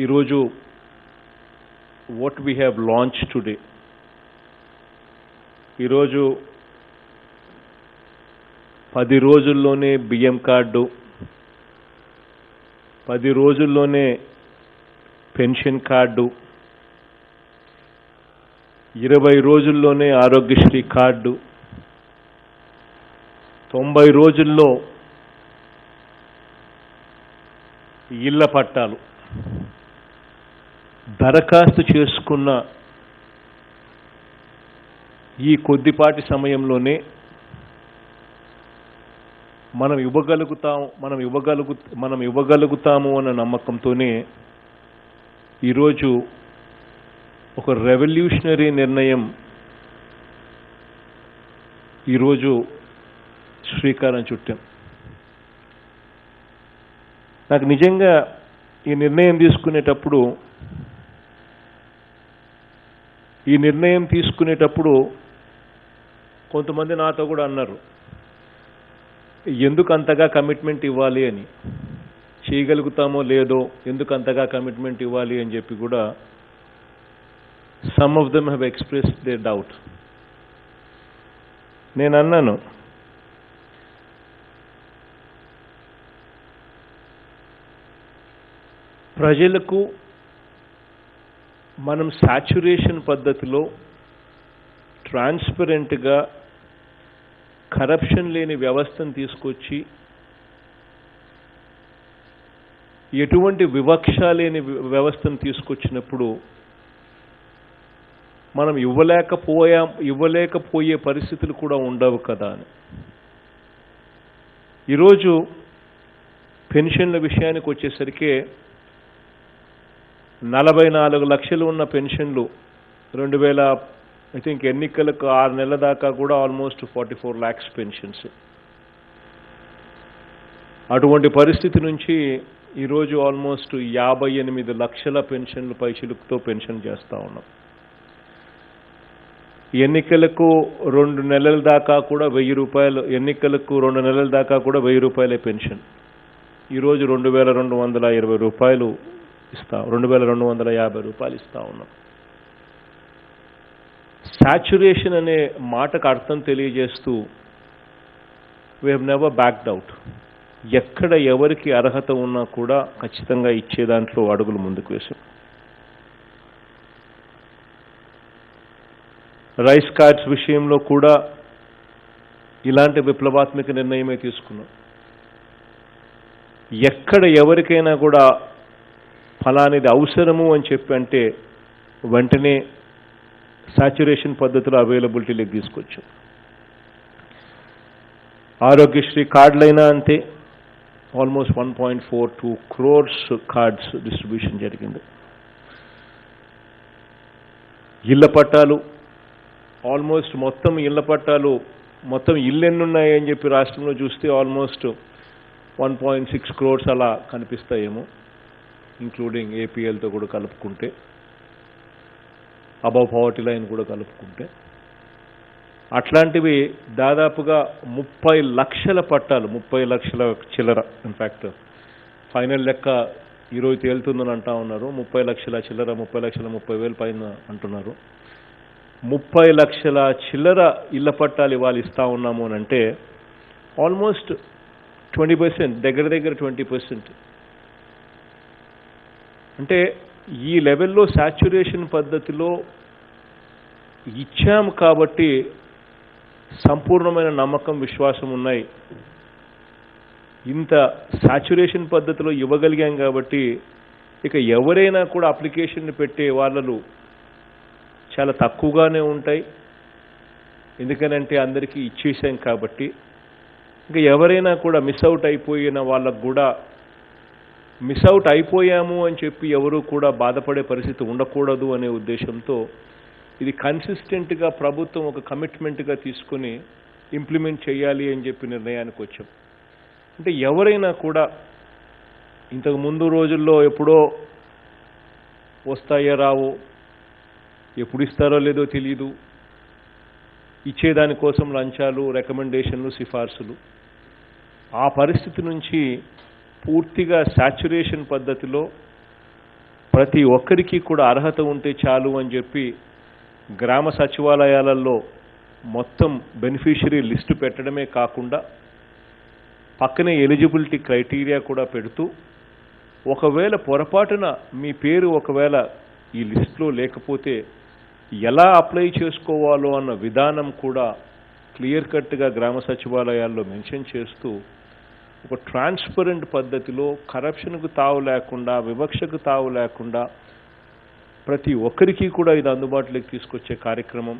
ఈరోజు what we have launch today, ఈరోజు 10 రోజుల్లోనే బియ్యం కార్డు, 10 రోజుల్లోనే పెన్షన్ కార్డు, 20 రోజుల్లోనే ఆరోగ్యశ్రీ కార్డు, 90 రోజుల్లో ఇళ్ల పట్టాలు. దరఖాస్తు చేసుకున్న ఈ కొద్దిపాటి సమయంలోనే మనం ఇవ్వగలుగుతాము అన్న నమ్మకంతోనే ఈరోజు ఒక రెవల్యూషనరీ నిర్ణయం ఈరోజు శ్రీకారం చుట్టాం. నాకు నిజంగా ఈ నిర్ణయం తీసుకునేటప్పుడు కొంతమంది నాతో కూడా అన్నారు, ఎందుకు అంతగా కమిట్మెంట్ ఇవ్వాలి అని, చేయగలుగుతామో లేదో ఎందుకు అంతగా కమిట్మెంట్ ఇవ్వాలి అని చెప్పి కూడా some of them have expressed their doubt. నేను అన్నాను, ప్రజలకు మనం సాచ్యురేషన్ పద్ధతిలో ట్రాన్స్పరెంట్గా కరప్షన్ లేని వ్యవస్థను తీసుకొచ్చి ఎటువంటి వివక్ష లేని వ్యవస్థను తీసుకొచ్చినప్పుడు మనం ఇవ్వలేకపోయే పరిస్థితులు కూడా ఉండవు కదా అని. ఈరోజు పెన్షన్ల విషయానికి వచ్చేసరికి 44 లక్షలు ఉన్న పెన్షన్లు 2000 ఐ థింక్ ఎన్నికలకు 6 నెలల దాకా కూడా ఆల్మోస్ట్ 44 lakhs పెన్షన్స్. అటువంటి పరిస్థితి నుంచి ఈరోజు ఆల్మోస్ట్ 58 లక్షల పెన్షన్లు పైచిలుకుతో పెన్షన్ చేస్తూ ఉన్నాం. ఎన్నికలకు 2 నెలల దాకా కూడా 1000 రూపాయలు, ఎన్నికలకు 2 నెలల దాకా కూడా 1000 రూపాయలే పెన్షన్. ఈరోజు 2220 రూపాయలు ఇస్తాం, 2250 రూపాయలు ఇస్తూ ఉన్నాం. సాచ్యురేషన్ అనే మాటకు అర్థం తెలియజేస్తూ we have never backed out. ఎక్కడ ఎవరికి అర్హత ఉన్నా కూడా ఖచ్చితంగా ఇచ్చే దాంట్లో అడుగులు ముందుకు వేశాం. రైస్ కార్డ్స్ విషయంలో కూడా ఇలాంటి విప్లవాత్మక నిర్ణయమే తీసుకున్నాం. ఎక్కడ ఎవరికైనా కూడా ఫలానిది అవసరము అని చెప్పి అంటే వెంటనే సాచ్యురేషన్ పద్ధతిలో అవైలబిలిటీలోకి తీసుకొచ్చాం. ఆరోగ్యశ్రీ కార్డులైనా అంతే, ఆల్మోస్ట్ 1.42 crores కార్డ్స్ డిస్ట్రిబ్యూషన్ జరిగింది. ఇళ్ల పట్టాలు ఆల్మోస్ట్ మొత్తం ఇళ్ళు ఎన్నున్నాయని చెప్పి రాష్ట్రంలో చూస్తే ఆల్మోస్ట్ 1.6 crores అలా కనిపిస్తాయేమో, ఇంక్లూడింగ్ ఏపీఎల్తో కూడా కలుపుకుంటే, అబవ్ పవర్టీ లైన్ కూడా కలుపుకుంటే. అట్లాంటివి దాదాపుగా 30 లక్షల పట్టాలు, 30 లక్షల చిల్లర. ఇన్ఫ్యాక్ట్ ఫైనల్ లెక్క ఈరోజు తేలుతుందని అంటా ఉన్నారు. 30 లక్షల చిల్లర, 30,30,000 పైన అంటున్నారు. 30 లక్షల చిల్లర ఇళ్ల పట్టాలు ఇవాళ ఇస్తా ఉన్నాము అని అంటే ఆల్మోస్ట్ 20%, దగ్గర 20%. అంటే ఈ లెవెల్లో సాచ్యురేషన్ పద్ధతిలో ఇచ్చాము కాబట్టి సంపూర్ణమైన నమ్మకం, విశ్వాసం ఉన్నాయి. ఇంత సాచ్యురేషన్ పద్ధతిలో ఇవ్వగలిగాం కాబట్టి ఇక ఎవరైనా కూడా అప్లికేషన్ పెట్టే వాళ్ళు చాలా తక్కువగానే ఉంటాయి. ఎందుకనంటే అందరికీ ఇచ్చేసాం కాబట్టి. ఇంకా ఎవరైనా కూడా మిస్ అవుట్ అయిపోయిన వాళ్ళకు కూడా మిస్ అవుట్ అయిపోయాము అని చెప్పి ఎవరు కూడా బాధపడే పరిస్థితి ఉండకూడదు అనే ఉద్దేశంతో ఇది కన్సిస్టెంట్గా ప్రభుత్వం ఒక కమిట్మెంట్గా తీసుకొని ఇంప్లిమెంట్ చేయాలి అని చెప్పి నిర్ణయానికి వచ్చాం. అంటే ఎవరైనా కూడా ఇంతకు ముందు రోజుల్లో ఎప్పుడో వస్తాయో రావో, ఎప్పుడు ఇస్తారో లేదో తెలియదు, ఇచ్చేదానికోసం లంచాలు, రికమెండేషన్లు, సిఫార్సులు, ఆ పరిస్థితి నుంచి పూర్తిగా సాచ్యురేషన్ పద్ధతిలో ప్రతి ఒక్కరికి కూడా అర్హత ఉంటే చాలు అని చెప్పి గ్రామ సచివాలయాలలో మొత్తం బెనిఫిషరీ లిస్టు పెట్టడమే కాకుండా పక్కనే ఎలిజిబిలిటీ క్రైటీరియా కూడా పెడుతూ ఒకవేళ పొరపాటున మీ పేరు ఒకవేళ ఈ లిస్టులో లేకపోతే ఎలా అప్లై చేసుకోవాలో అన్న విధానం కూడా క్లియర్ కట్గా గ్రామ సచివాలయాల్లో మెన్షన్ చేస్తూ ఒక ట్రాన్స్పరెంట్ పద్ధతిలో కరప్షన్కు తావు లేకుండా వివక్షకు తావు లేకుండా ప్రతి ఒక్కరికి కూడా ఇది అందుబాటులోకి తీసుకొచ్చే కార్యక్రమం.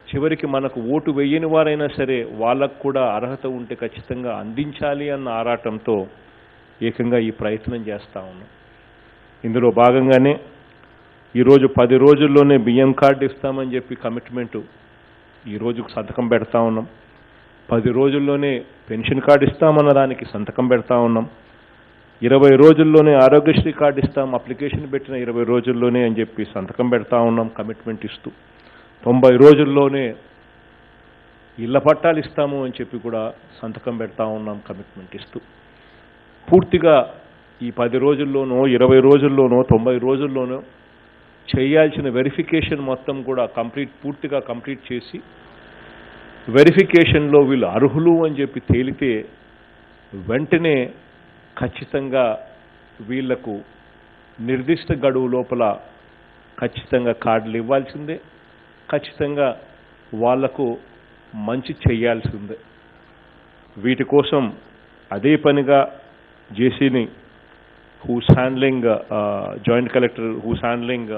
చివరికి మనకు ఓటు వేయని వారైనా సరే వాళ్ళకు కూడా అర్హత ఉంటే ఖచ్చితంగా అందించాలి అన్న ఆరాటంతో ఏకంగా ఈ ప్రయత్నం చేస్తూ ఉన్నాం. ఇందులో భాగంగానే ఈరోజు 10 రోజుల్లోనే బియ్యం కార్డు ఇస్తామని చెప్పి కమిట్మెంటు ఈరోజు సంతకం పెడతా ఉన్నాం. 10 రోజుల్లోనే పెన్షన్ కార్డు ఇస్తామన్న దానికి సంతకం పెడతా ఉన్నాం. 20 రోజుల్లోనే ఆరోగ్యశ్రీ కార్డు ఇస్తాం అప్లికేషన్ పెట్టిన 20 రోజుల్లోనే అని చెప్పి సంతకం పెడతా ఉన్నాం కమిట్మెంట్ ఇస్తూ. 90 రోజుల్లోనే ఇళ్ల పట్టాలు ఇస్తాము అని చెప్పి కూడా సంతకం పెడతా ఉన్నాం కమిట్మెంట్ ఇస్తూ. పూర్తిగా ఈ 10 రోజుల్లోనో 20 రోజుల్లోనో 90 రోజుల్లోనో చేయాల్సిన వెరిఫికేషన్ మొత్తం కూడా పూర్తిగా కంప్లీట్ చేసి వెరిఫికేషన్లో వీళ్ళు అర్హులు అని చెప్పి తేలితే వెంటనే ఖచ్చితంగా వీళ్లకు నిర్దిష్ట గడువు లోపల ఖచ్చితంగా కార్డులు ఇవ్వాల్సిందే, ఖచ్చితంగా వాళ్లకు మంచి చేయాల్సిందే. వీటి కోసం అదే పనిగా జేసీని who's handling joint collector who's handling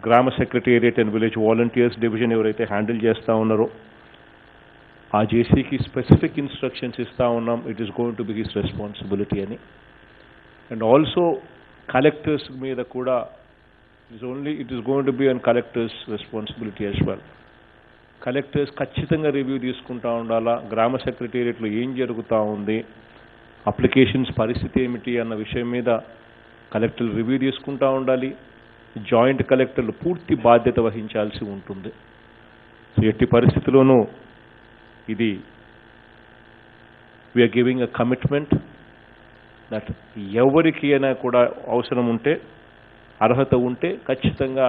గ్రామ secretariat and village volunteers division ఎవరైతే హ్యాండిల్ చేస్తూ ఉన్నారో ఆ జేసీకి స్పెసిఫిక్ ఇన్స్ట్రక్షన్స్ ఇస్తూ ఉన్నాం. It is going to be his responsibility అని. అండ్ ఆల్సో కలెక్టర్స్ మీద కూడా it is going to be on collectors responsibility as well. Collectors ఖచ్చితంగా రివ్యూ తీసుకుంటూ ఉండాలా, గ్రామ సెక్రటేరియట్లో ఏం జరుగుతూ ఉంది, అప్లికేషన్స్ పరిస్థితి ఏమిటి అన్న విషయం మీద కలెక్టర్లు రివ్యూ తీసుకుంటూ ఉండాలి. జాయింట్ కలెక్టర్లు పూర్తి బాధ్యత వహించాల్సి ఉంటుంది. సో ఎట్టి పరిస్థితుల్లోనూ ఇది we're giving a commitment that ఎవరికి అయినా కూడా అవసరం ఉంటే అర్హత ఉంటే ఖచ్చితంగా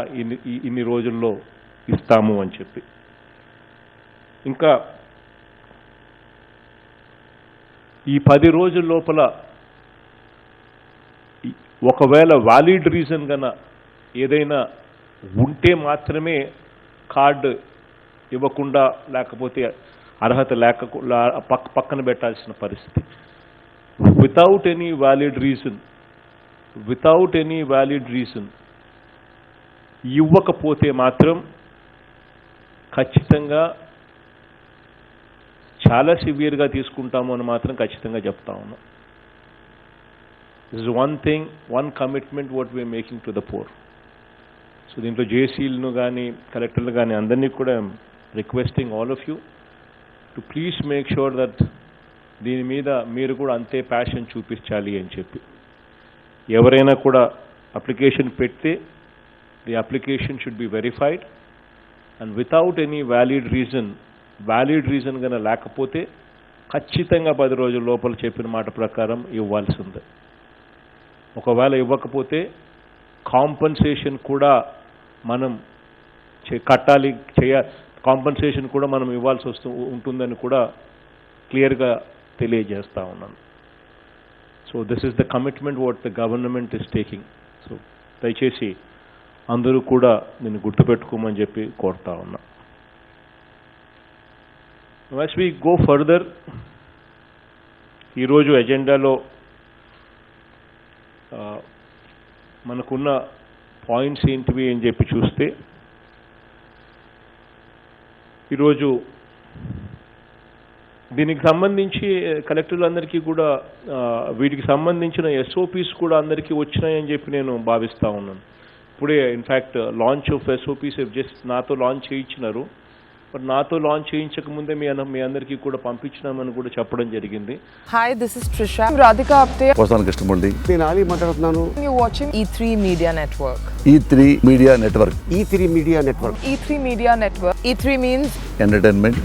ఇన్ని రోజుల్లో ఇస్తాము అని చెప్పి. ఇంకా ఈ 10 రోజుల లోపల ఒకవేళ వ్యాలిడ్ రీజన్ గన ఏదైనా ఉంటే మాత్రమే కార్డు ఇవ్వకుండా లేకపోతే అర్హత పక్కన పెట్టాల్సిన పరిస్థితి. వితౌట్ ఎనీ వ్యాలిడ్ రీజన్ ఇవ్వకపోతే మాత్రం ఖచ్చితంగా చాలా సివియర్గా తీసుకుంటాము అని మాత్రం ఖచ్చితంగా చెప్తా ఉన్నాం. This is one commitment what we're making to the poor. So దీంట్లో జేసీలను కానీ కలెక్టర్లు కానీ అందరినీ కూడా requesting all of you to please make sure that దీని మీద మీరు కూడా అంతే ప్యాషన్ చూపించాలి అని చెప్పి. ఎవరైనా కూడా అప్లికేషన్ పెడితే the application should be verified and without any valid reason కన్నా లేకపోతే ఖచ్చితంగా 10 రోజుల లోపల చెప్పిన మాట ప్రకారం ఇవ్వాల్సిందే. ఒకవేళ ఇవ్వకపోతే కాంపన్సేషన్ కూడా మనం కాంపన్సేషన్ కూడా మనం ఇవ్వాల్సి ఉంటుందని కూడా క్లియర్గా తెలియజేస్తూ ఉన్నాను. So this is the commitment what the government is taking. So దయచేసి అందరూ కూడా నేను గుర్తుపెట్టుకోమని చెప్పి కోరుతా ఉన్నా. యాస్ వి గో ఫర్దర్, ఈరోజు ఎజెండాలో మనకున్న పాయింట్స్ ఏంటివి అని చెప్పి చూస్తే ఈరోజు దీనికి సంబంధించి కలెక్టర్లందరికీ కూడా వీటికి సంబంధించిన SOPs కూడా అందరికీ వచ్చినాయని చెప్పి నేను భావిస్తూ ఉన్నాను. ఇప్పుడే in fact launch of SOPs just నాతో లాంచ్ చేయించినారు. బట్ నాతో లాంచ్ చేయించక ముందే మీ అందరికీ కూడా పంపించినామని కూడా చెప్పడం జరిగింది. Hi, this is Trisha. I'm Radhika Apte. Posani Krishnamurthy. నేను ఆలీ మాట్లాడుతున్నాను. You're watching E3 Media Network. E3 Media Network. E3 Media Network. E3 Media Network. E3 means Entertainment.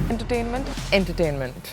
entertainment.